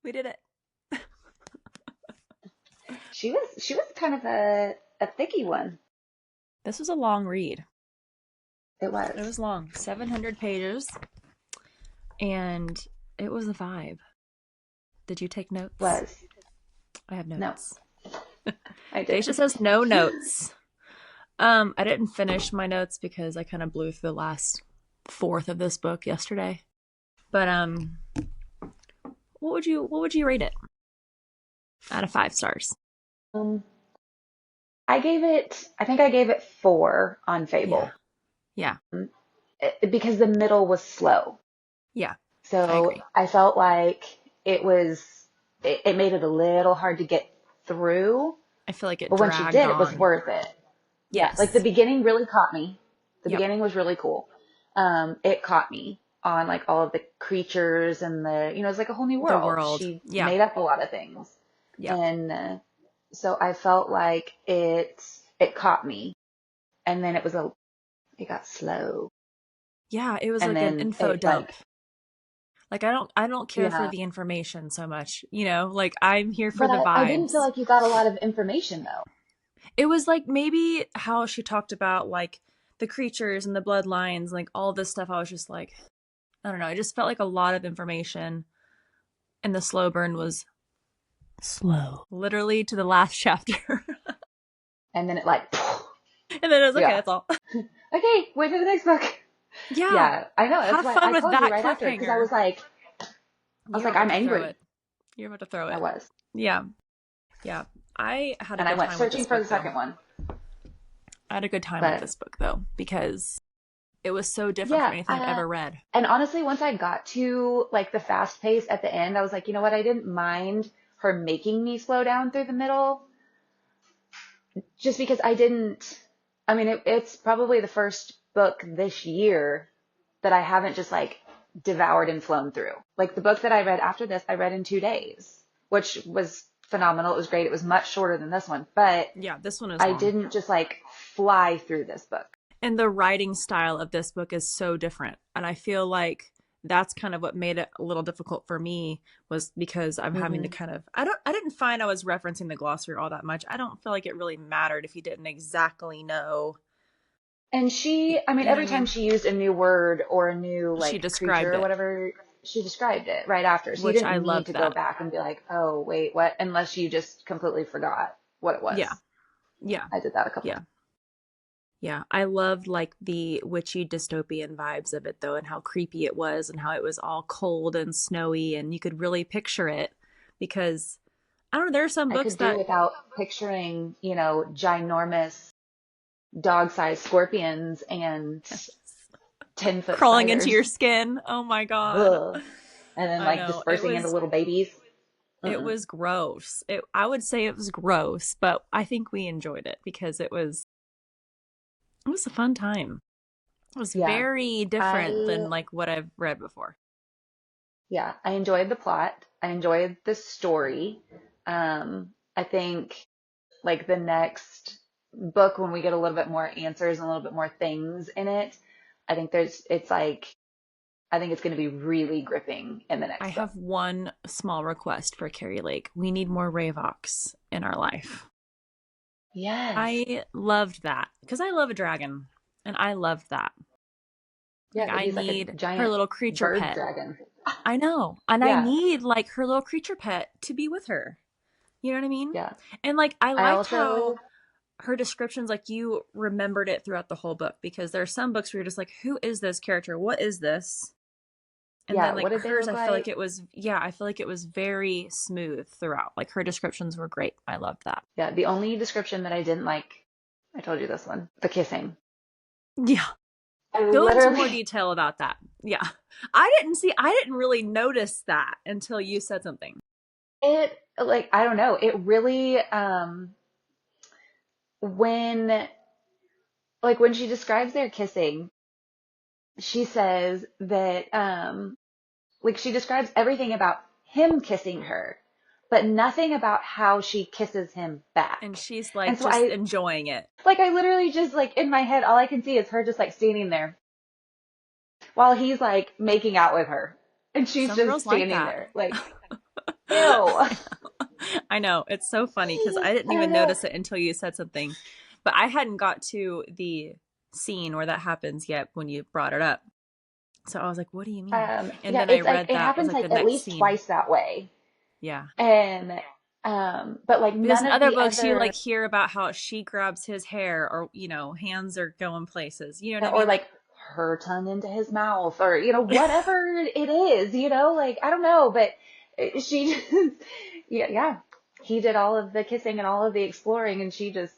We did it. She was kind of a thicky one. This was a long read. It It was. was long, 700 pages, and it was a vibe. Did you take notes? Was. I have No, notes. I Daisha didn't. says no notes. I didn't finish my notes because I kind of blew through the last fourth of this book yesterday. But what would you rate it out of 5 stars? Um, I think I gave it 4 on Yeah. Fable. Yeah. Because the middle was slow. Yeah. I So agree. I felt like it made it a little hard to get through. I feel like it But when she dragged did, it was on. worth it. Yeah, like the Yes. beginning really caught me. The Yep. beginning was really cool. It caught me on like all of the creatures and it's like a whole new The world. world. She Yeah. made up a lot of things. Yep. And so I felt like it caught me. And then it got slow. Yeah, it was And like an then info dump. Like I don't care for yeah. the information so much, like I'm here for But the I didn't feel vibes. like you got a lot of information though. It was like maybe how she talked about like the creatures and the bloodlines, like all this stuff. I was just like, I don't know. It just felt like a lot of information, and the slow burn was slow, literally to the last chapter. And then it like, And then it was okay. yeah. That's all. Okay, wait for the next book. Yeah, Yeah, I know. That's have why fun I with called you that right after it because I cliffhanger. was like, You're I'm about to throw angry. it. You're about to throw I it. was. Yeah, yeah. I had a And I good went time with this searching for the book though. second one. I had a good time with But this book though because it was so different from yeah, anything I've ever read. and honestly, once I got to like the fast pace at the end, I was like, you know what? I didn't mind her making me slow down through the middle just because I didn't. I mean, it's probably the first book this year that I haven't just like devoured and flown through. Like the book that I read after this, I read in 2 days, which was phenomenal. It was great. It was much shorter than this one, but Yeah, this one is I long. didn't just like fly through this book. And the writing style of this book is so different. And I feel like that's kind of what made it a little difficult for me was because I'm having to Hmm. kind of I didn't find I was referencing the glossary all that much. I don't feel like it really mattered if you didn't exactly know. And I mean, You know what every I time mean? she used a new word or a new She like creature described or it, whatever, she described it right after. So you which didn't I need loved to go that. back and be like, oh, wait, what? Unless you just completely forgot what it Yeah. was. Yeah. I did that a couple Yeah. times. Yeah, I loved like the witchy dystopian vibes of it though, and how creepy it was, and how it was all cold and snowy, and you could really picture it because I don't know. There are some I books could do that without picturing, ginormous dog-sized scorpions and 10-foot crawling into your spiders. skin. Oh my God, Ugh. And then I like know it dispersing into was little babies. it Mm-mm. was gross. I would say it was gross, but I think we enjoyed it because it was a fun time. It was Yeah. very different I than like what I've read before. Yeah, I enjoyed the plot. I enjoyed the story. I think like the next book when we get a little bit more answers and a little bit more things in it, I think I think it's going to be really gripping in the I next book. have one small request for Keri Lake. We need more Ravox in our life. Yes. I loved that because I love a dragon and I loved that. Like, Yeah, but I he's like a need her giant little creature bird pet. dragon. I know. And I Yeah. need like her little creature pet to be with her. You know what I mean? Yeah. And like, I I liked also how her descriptions, like, you remembered it throughout the whole book because there are some books where you're just like, who is this character? What is this? And yeah, then what like did they hers, look I feel like? like it was, yeah, I feel like it was very smooth throughout. Like her descriptions were great. I loved that. Yeah, the only description that I didn't like, I told you this one, the kissing. Yeah. I Go into more literally detail about that. Yeah. I didn't really notice that until you said something. it like I don't know, it really when when she describes their kissing, she says that she describes everything about him kissing her, but nothing about how she kisses him And back. she's And like so just enjoying it. I literally just like in my head all I can see is her just like standing there while he's like making out with her. And she's Some just girls like standing that. there like Ew. I know. It's so funny because I didn't I don't even know. notice it until you said something. But I hadn't got to the scene where that happens yet when you brought it up. So I was like, what do you mean? And Yeah, then I it's like read it that was happens like the like at next least scene. twice that way. Yeah. And but like Because none in of other the books, you other like hear about how she grabs his hair or, hands are going places. You know what I or mean? Like, like her tongue into his mouth or whatever it is, like I don't know, but she just yeah, he did all of the kissing and all of the exploring and she just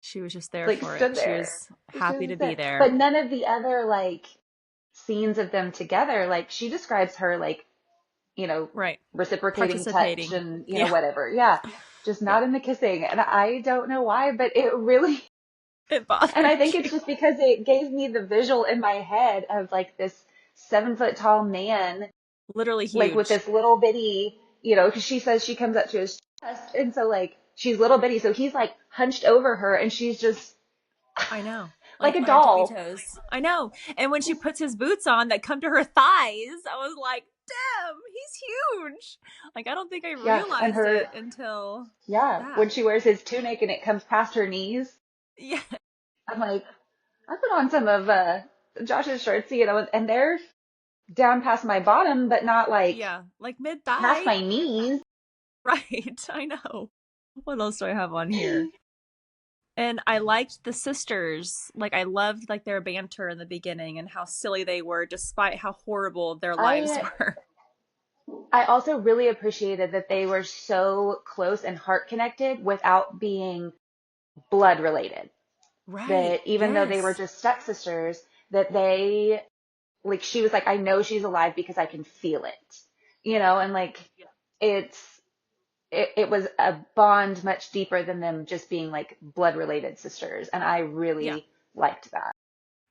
she was just there like for it. stood She there. was She happy was to just be there. there. But none of the other like scenes of them together, like she describes her like, you know, Right. reciprocating touch Participating. and, Yeah. whatever. Yeah. Just Yeah. not in the kissing. And I don't know why, but it really, It and I bothered think it's you. just because it gave me the visual in my head of like this 7 foot tall man, Literally like with huge. this little bitty, because she says she comes up to his chest. And so like she's little bitty. So he's like hunched over her and she's just I know. like Like a on her tippy doll. toes. I know. And when she puts his boots on that come to her thighs, I was like, damn, he's huge. Like, I don't think I Yeah. And realized her, it until yeah, that. when she wears his tunic and it comes past her knees, Yeah. I'm like, I put on some of Josh's shorts, and they're down past my bottom, but not like Yeah. Like mid past thigh. my knees. Right. I know. What else do I have on here? And I liked the sisters. Like I loved like their banter in the beginning and how silly they were despite how horrible their lives I were. I also really appreciated that they were so close and heart connected without being blood related. Right. That even though they were Yes. just stepsisters, that they like she was like, I know she's alive because I can feel it. And like it's it was a bond much deeper than them just being like blood related sisters. And I Yeah. really liked that.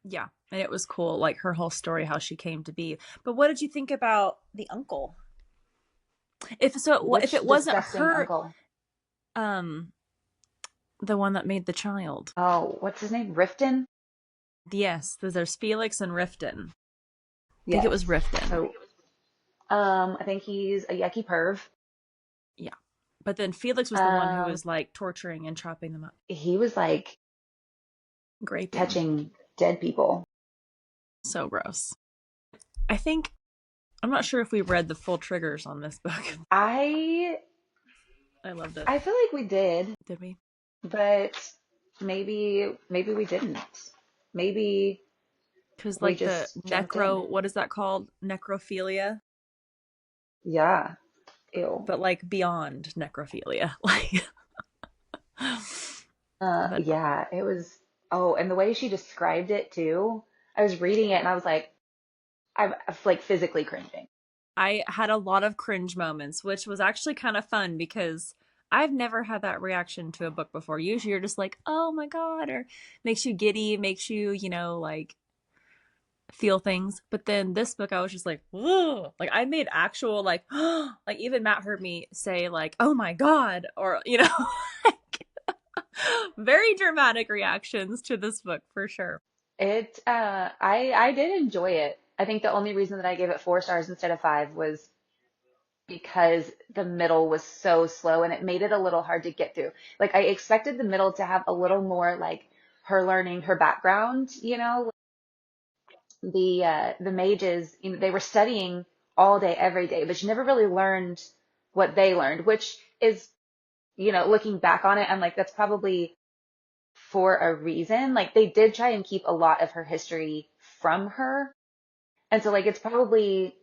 Yeah. And it was cool, like her whole story, how she came to be. But what did you think about the uncle? If Which it wasn't disgusting her, uncle? um, the one that made the child. Oh, what's his name? Riften? Yes, there's Felix and Riften. I think it Yes. was Riften. So, I think he's a yucky perv. Yeah. But then Felix was the one who Um, was like torturing and chopping them up, he was like graping. touching dead people. So gross. I think I'm not sure if we read the full triggers on this book. I I loved it. I feel like we did, Did we? but maybe we didn't. Maybe Because we like the just jumped in. what is that called? Necrophilia, Yeah. Ew. but like beyond necrophilia. Like, but Yeah, it was. Oh, and the way she described it too. I was reading it and I was like, I'm like physically cringing. I had a lot of cringe moments, which was actually kind of fun because I've never had that reaction to a book before. Usually you're just like, oh my God, or makes you giddy, makes you, like feel things. But then this book, I was just like, whoa. Like I made actual, like, like even Matt heard me say, like, oh my God, or, like, very dramatic reactions to this book for sure. I did enjoy it. I think the only reason that I gave it 4 stars instead of five was because the middle was so slow and it made it a little hard to get through. Like I expected the middle to have a little more like her learning her background, the mages, they were studying all day every day, but you never really learned what they learned, which is, looking back on it, I'm like that's probably for a reason. Like they did try and keep a lot of her history from her. And so like it's probably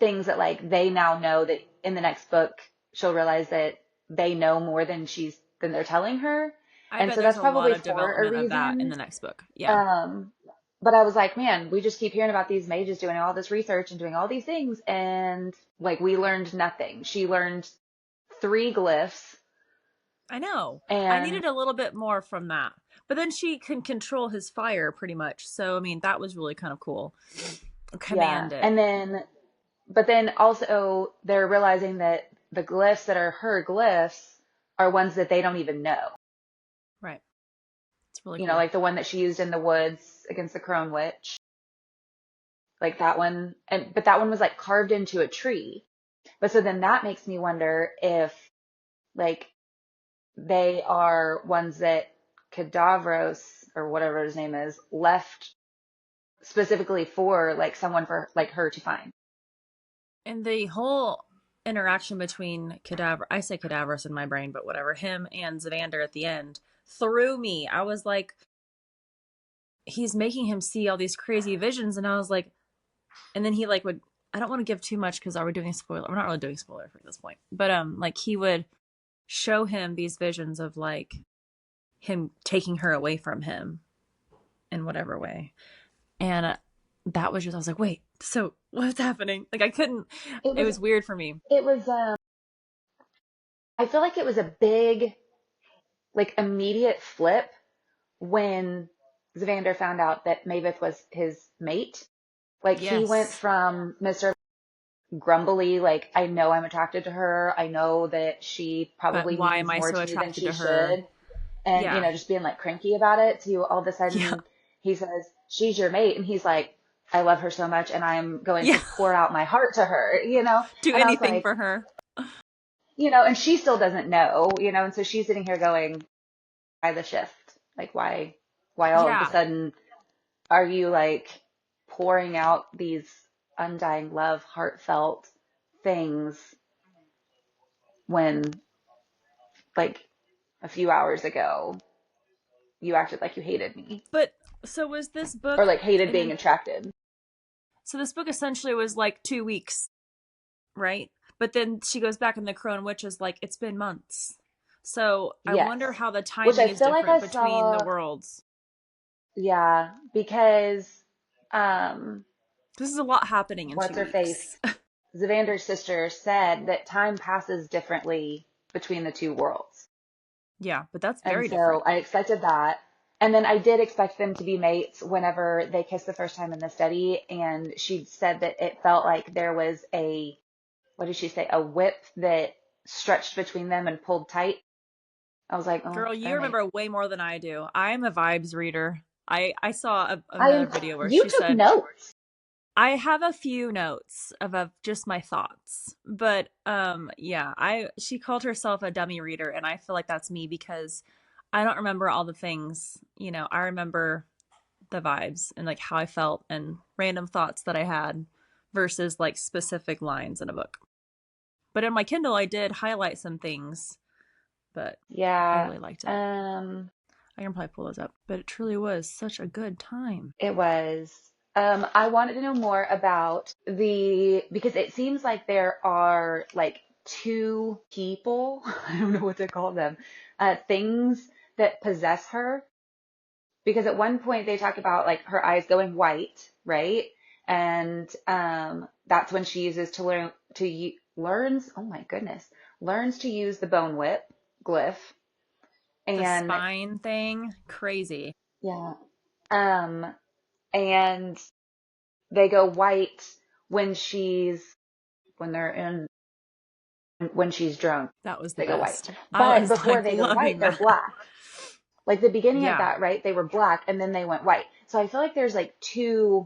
things that like they now know that in the next book she'll realize that they know more than they're telling her. I And bet so there's that's a lot probably of for a development of that in reason. the next book. Yeah. Um, but I was like, man, we just keep hearing about these mages doing all this research and doing all these things, and like we learned nothing. She learned 3 glyphs, I know. I and needed a little bit more from that. But then she can control his fire pretty much. So, I mean, that was really kind of cool. yeah, Command it. and then but then also they're realizing that the glyphs that are her glyphs are ones that they don't even know. Right. It's really cool. Like the one that she used in the woods against the crone witch, like that one, but that one was like carved into a tree. But so then that makes me wonder if like they are ones that Cadavros or whatever his name is left specifically for like someone for like her to find. And the whole interaction between Cadaver, I say Cadaverous in my brain, but whatever, him and Zavander at the end threw me. I was like, he's making him see all these crazy visions. And I was like, and then he like would, I don't want to give too much because are we doing a spoiler? We're not really doing a spoiler for this point, but like he would show him these visions of like him taking her away from him in whatever way. And that was just, I was like, wait, so what's happening? Like I couldn't, It it was was weird for me. it was I feel like it was a big like immediate flip when Zavander found out that Mavis was his mate. Like he went Yes. from Mr. grumbly, like, I know I'm attracted to her. I know that she But probably why means am I more so to me than attracted she to her? should. And, Yeah. just being like cranky about it to all of a Yeah. sudden he says, she's your mate. And he's like, I love her so much and I'm going to Yeah. pour out my heart to her. Do And I was anything like, for her. and she still doesn't know. And so she's sitting here going, why the shift? Like, why all of a Yeah. sudden are you like pouring out these undying love, heartfelt things when like a few hours ago you acted like you hated me But so was this or book like hated and being then attracted. so this book essentially was like 2 weeks, right? But then she goes back and the Crone Witch is like, it's been months. So I Yes. wonder how the Which timing I is feel like different I between the saw, worlds. yeah, because um This is a lot happening in what's two her weeks. face? Zavander's sister said that time passes differently between the two worlds. Yeah, but that's And very so different. I expected that. And then I did expect them to be mates whenever they kissed the first time in the study. And she said that it felt like there was what did she say? A whip that stretched between them and pulled tight. I was like, oh, Girl, you they're remember mates. way more than I do. I'm a vibes reader. I saw another I, video where you she took said, notes. I have a few notes of just my thoughts. But yeah, I she called herself a dummy reader and I feel like that's me because I don't remember all the things, I remember the vibes and like how I felt and random thoughts that I had versus like specific lines in a book. But in my Kindle I did highlight some things, but I Yeah. really liked it. Um, I can probably pull those up, but it truly was such a good time. it was. I wanted to know more about because it seems like there are like two people, I don't know what to call them, things that possess her. Because at one point they talk about like her eyes going white, right? And that's when she uses to learn learns. Oh my goodness, learns to use the bone whip glyph, The and spine thing, crazy. yeah, um, and they go white when they're in when she's drunk. That was the They go white, best. I but was before like they go white, loving they're that. black. Like the beginning of Yeah. that, right? They were black and then they went white. So I feel like there's like two,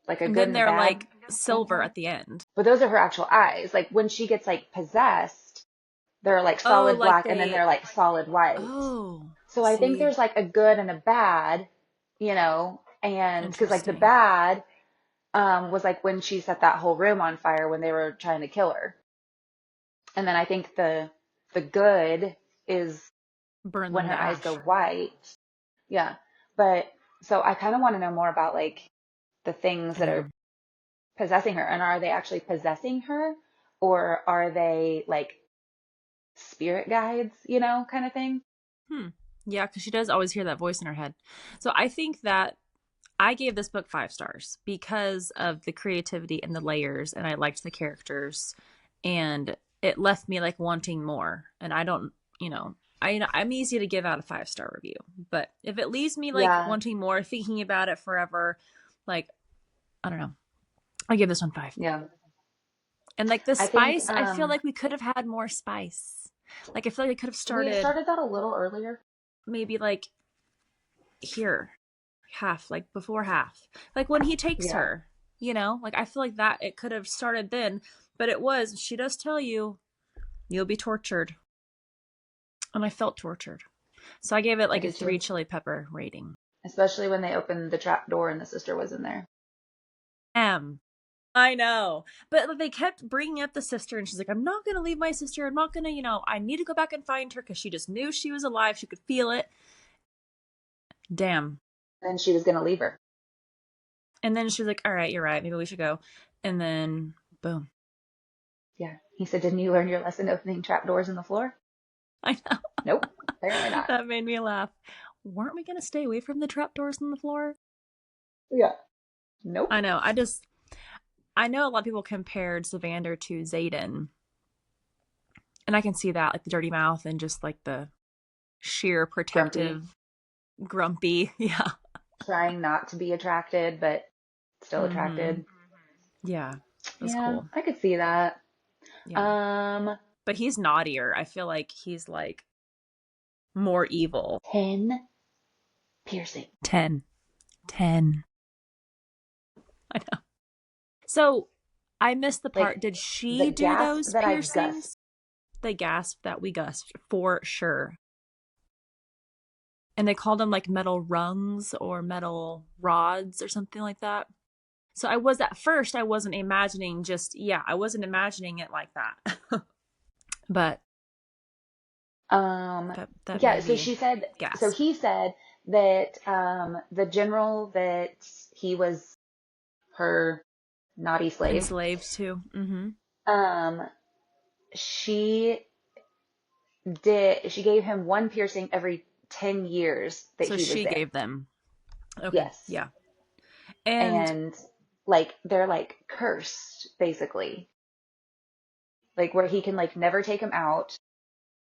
like a And good then and a they're bad like in silver her. at the end. But those are her actual eyes. Like when she gets like possessed, they're like Oh, solid like black and then they, they're like solid white. oh, So I think see, there's like a good and a bad, and because like the interesting. bad was like when she set that whole room on fire when they were trying to kill her. And then I think the good is Burn when them her to eyes go ash. white. Yeah. But so I kind of want to know more about like the things I that are do. possessing her, and are they actually possessing her or are they like spirit guides, kind of thing? Hmm. Yeah, because she does always hear that voice in her head. So I think that I gave this book 5 stars because of the creativity and the layers, and I liked the characters, and it left me like wanting more. And I don't, I'm easy to give out a 5 star review, but if it leaves me like Yeah. wanting more, thinking about it forever, like I don't know, I give this one 5. Yeah. And like the I think spice, I feel like we could have had more spice. Like I feel like it could have we started started that a little earlier. maybe like here, half, like before half, like when he takes Yeah. her, like I feel like that it could have started then, But it was, she does tell you, you'll be tortured. And I felt tortured. So I gave it I like a did 3 too. chili pepper rating. Especially when they opened the trap door and the sister was in there. I know. But they kept bringing up the sister, and she's like, I'm not going to leave my sister. I'm not going to, I need to go back and find her because she just knew she was alive. She could feel it. Damn. Then she was going to leave her. And then she was like, all right, you're right. Maybe we should go. And then, boom. Yeah. He said, didn't you learn your lesson opening trap doors in the floor? I know. Nope. Apparently not. That made me laugh. Weren't we going to stay away from the trapdoors in the floor? Yeah. Nope. I know. I know a lot of people compared Savander to Xaden. And I can see that, like the dirty mouth and just like the sheer protective, grumpy. Yeah. Trying not to be attracted, but still attracted. Yeah. That's cool. I could see that. Yeah. But he's naughtier. I feel like he's like more evil. 10 piercing. 10. I know. So I missed the part. Did she do those piercings? The gasp that we gasped for sure. And they called them like metal rungs or metal rods or something like that. So I wasn't imagining I wasn't imagining it like that. But that yeah, so she said, gasp. so he said that the general that he was her naughty slave. Enslaved to. She gave him one piercing every 10 years that he was there. So she gave them. Okay. Yes. Yeah. And like they're like cursed basically. Like where he can like never take them out.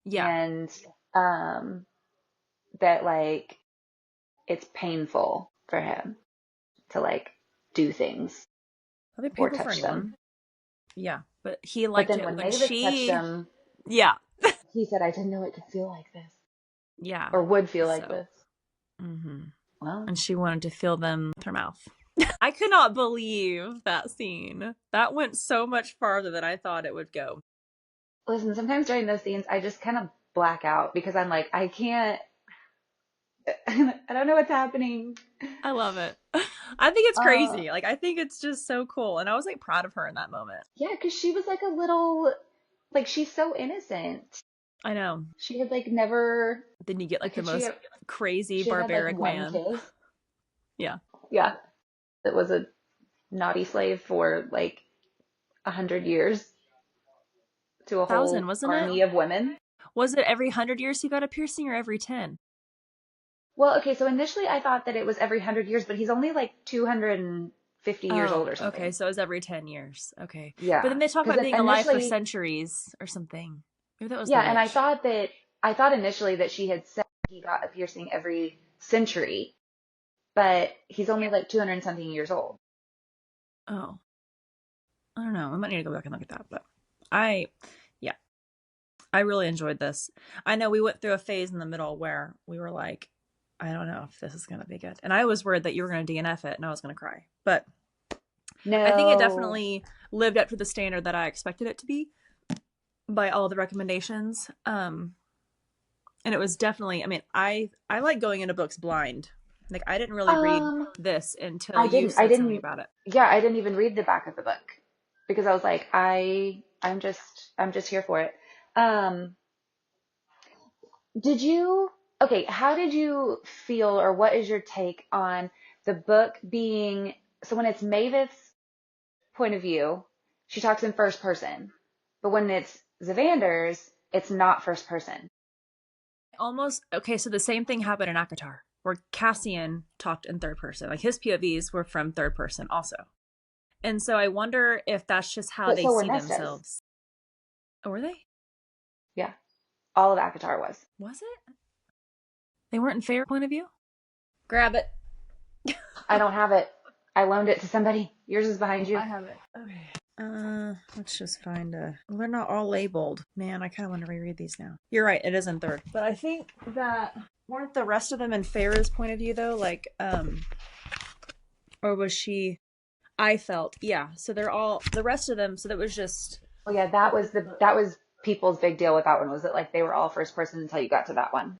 Yeah. And that like it's painful for him to like do things or touch them. Yeah, but he liked it when Mavis touched him. Yeah. He said, I didn't know it could feel like this. Yeah. Or would feel like this. Well, and she wanted to feel them with her mouth. I could not believe that scene. That went so much farther than I thought it would go. Listen, sometimes during those scenes, I just kind of black out because I'm like, I can't, I don't know what's happening. I love it. I think it's crazy. Like, I think it's just so cool. And I was like proud of her in that moment. Yeah, because she was like a little, like, she's so innocent. I know. She had like never. Then you get like the most crazy barbaric man. Kid. Yeah. Yeah. That was a naughty slave for like 100 years to a whole army of women. Was it every 100 years he got a piercing or every 10? Well, okay, so initially I thought that it was every 100 years, but he's only like 250 years old or something. Okay, so it was every 10 years. Okay. Yeah. But then they talk about being alive for centuries or something. Maybe that was and I thought initially that she had said he got a piercing every century, but he's only like 200 and something years old. Oh. I don't know. I might need to go back and look at that, but I really enjoyed this. I know we went through a phase in the middle where we were like, I don't know if this is going to be good. And I was worried that you were going to DNF it and I was going to cry. But no. I think it definitely lived up to the standard that I expected it to be by all the recommendations. And it was definitely, I mean, I like going into books blind. Like, I didn't really read this until you said something about it. Yeah, I didn't even read the back of the book because I was like, I'm just here for it. How did you feel, or what is your take on the book being, so when it's Mavis's point of view, she talks in first person, but when it's Zavander's, it's not first person. So the same thing happened in ACOTAR, where Cassian talked in third person. Like, his POVs were from third person also. And so I wonder if that's just how they see themselves. Oh, were they? Yeah. All of ACOTAR was. Was it? They weren't in fair point of view? Grab it. I don't have it. I loaned it to somebody. Yours is behind you. I have it. Okay. Let's just find well, they're not all labeled. Man, I kind of want to reread these now. You're right, it is in third. But I think that weren't the rest of them in Farah's point of view though? Like, or was she? I felt, yeah. So they're all the rest of them. So that was just Oh yeah, that was people's big deal with that one was that like they were all first person until you got to that one.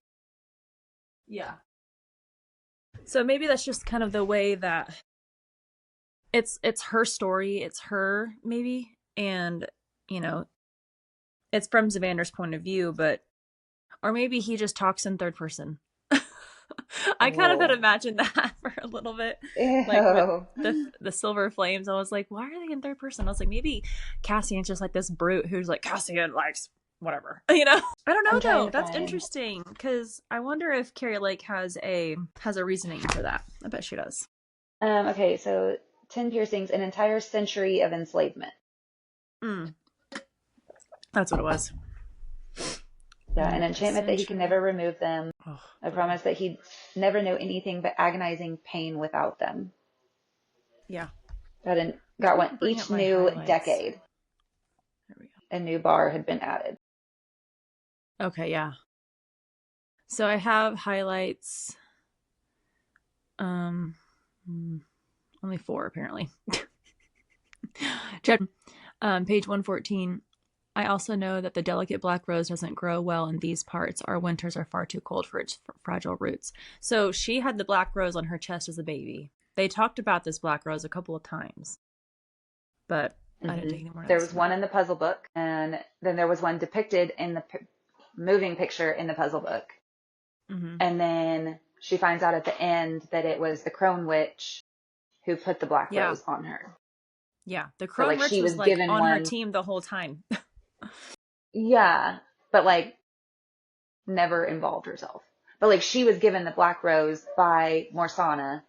Yeah. So maybe that's just kind of the way that it's her story, it's her maybe, and you know, it's from Zavander's point of view, but or maybe he just talks in third person. I kind of had Oh, imagined that for a little bit, like with ew. the silver flames. I was like, why are they in third person? I was like, maybe Cassian's just like this brute who's like Cassian likes whatever, you know. I don't know I'm trying though. to That's find. interesting because I wonder if Keri Lake has a reasoning for that. I bet she does. Okay, so 10 piercings, an entire century of enslavement. Mm, that's what it was. Yeah, an A enchantment that he can century. never remove them. Oh, A brutal. promise that he'd never know anything but agonizing pain without them. Yeah. Got Let one. me bring up Each my new highlights. decade, There we a new bar had been added. go. Okay, yeah. So I have highlights. Um, mm, only four apparently. Check. Page 114. I also know that the delicate black rose doesn't grow well in these parts. Our winters are far too cold for its fragile roots. So she had the black rose on her chest as a baby. They talked about this black rose a couple of times, but I didn't Hmm. take any more There notes was than one that. in the puzzle book, and then there was one depicted in the moving picture in the puzzle book. Mm-hmm. And then she finds out at the end that it was the crone witch who put the black Yeah, rose on her. yeah. The So crone like witch she was was like given on her one. team the whole time. Yeah, but like never involved herself. But like she was given the black rose by Morsana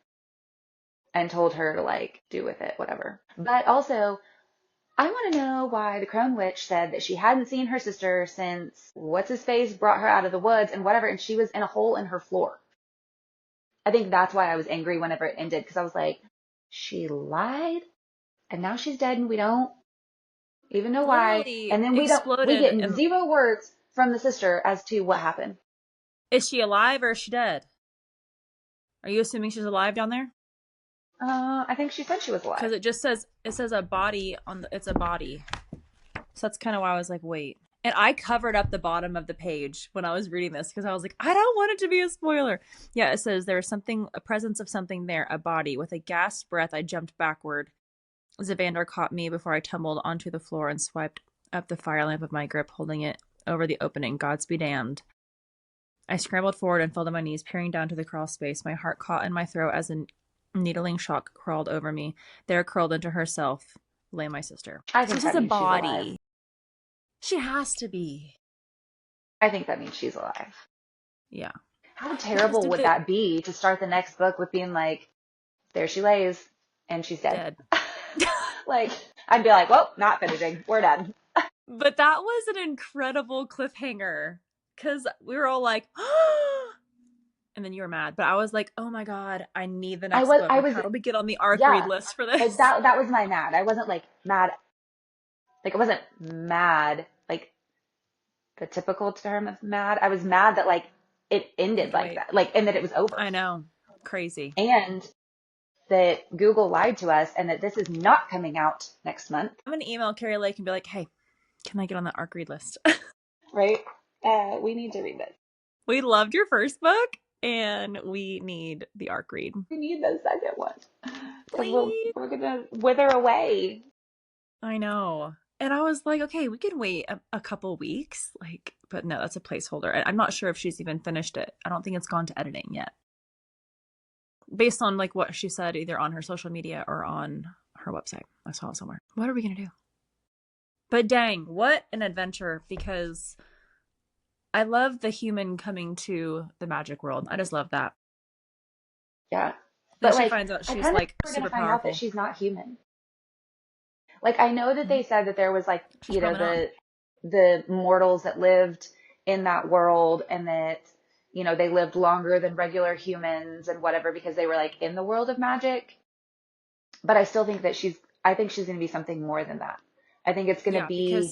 and told her to like do with it whatever. But also, I want to know why the Crone Witch said that she hadn't seen her sister since what's his face brought her out of the woods and whatever, and she was in a hole in her floor. I think that's why I was angry whenever it ended because I was like, she lied and now she's dead and we don't even know why. Literally And then we exploded. get And zero words from the sister as to what happened. is she alive or is she dead? Are you assuming she's alive down there? I think she said she was alive. Because it says a body on the, it's a body. So that's kind of why I was like, wait. And I covered up the bottom of the page when I was reading this because I was like, I don't want it to be a spoiler. Yeah, it says there was something, a presence of something there, a body. With a gasped breath, I jumped backward. Zavander caught me before I tumbled onto the floor and swiped up the fire lamp of my grip, holding it over the opening. Gods be damned. I scrambled forward and fell to my knees, peering down to the crawl space. My heart caught in my throat as a needling shock crawled over me. There, curled into herself, lay my sister. I So think this that is a means she's alive. body. She has to be. I think that means she's alive. Yeah. How Because terrible did would the that be to start the next book with being like, there she lays and she's dead? dead. Like, I'd be like, well, not finishing. We're done. But that was an incredible cliffhanger. Because we were all like, and then you were mad. But I was like, oh my God, I need the next book. I Like, was, how do we get on the arc read yeah, list for like this? that was my mad. I wasn't like mad. Like, I wasn't mad, like the typical term of mad. I was mad that like it ended Like, like wait, that, like, and that it was over. I know. Crazy. And that Google lied to us and that this is not coming out next month, I'm going to email Keri Lake and be like, hey, can I get on the arc read list? right? We need to read this. We loved your first book and we need the arc read. We need the second one because Please. we're gonna wither away. I know. And I was like, okay, we can wait a couple weeks. Like, but no, that's a placeholder. I'm not sure if she's even finished it. I don't think it's gone to editing yet. Based on like what she said, either on her social media or on her website. I saw it somewhere. What are we going to do? But dang, what an adventure. Because I love the human coming to the magic world. I just love that. Yeah, Then but she like finds out I she's kind of like we're gonna super find out that powerful. she's not human. Like I know that Mm-hmm. they said that there was like She's probably not. the mortals that lived in that world and that they lived longer than regular humans and whatever because they were like in the world of magic. But I still think that I think she's gonna be something more than that. I think it's gonna Yeah, be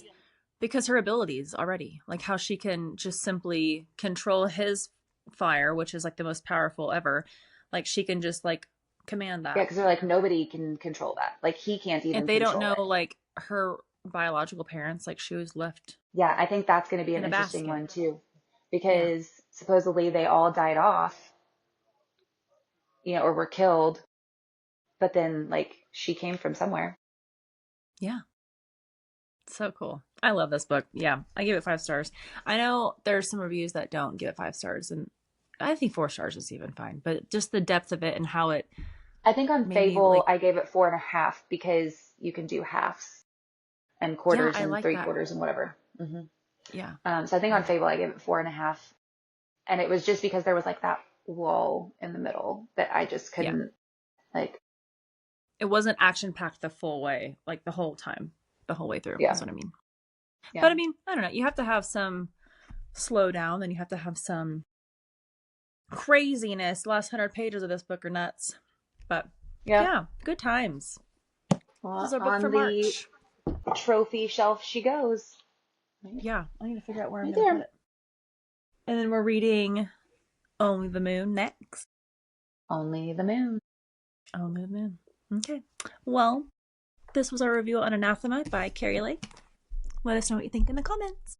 because her abilities already, like how she can just simply control his fire, which is like the most powerful ever. Like she can just like command yeah, that. because they're like nobody can control that. Like he can't And even they don't control know it. like her biological parents. Like she was left Yeah, I think that's going to be an in a interesting basket. one too, Yeah. because supposedly they all died off, or were killed, but then like she came from somewhere. Yeah. So cool. I love this book. Yeah. I give it 5 stars. I know there's some reviews that don't give it 5 stars, and I think 4 stars is even fine. But just the depth of it and how it I think on made me Fable like, I gave it 4.5 because you can do halves and yeah, quarters I and like three that. quarters and whatever. Yeah. So I think on Yeah. Fable I gave it 4.5, and it was just because there was like that lull in the middle that I just Yeah. couldn't like. It wasn't action packed the full way, like the whole time, the whole way through, is Yeah, what I mean. But yeah, I mean, I don't know. You have to have some slow down, then you have to have some craziness. The last 100 pages of this book are nuts. But yeah. yeah, good times. This is Well, our book for on the March. trophy shelf she goes. Right, Yeah, I need to figure out where I'm right going to put there. it. And then we're reading Only the Moon next. Only the moon. Only the Moon. Okay. Well, this was our review on Anathema by Keri Lake. Let us know what you think in the comments.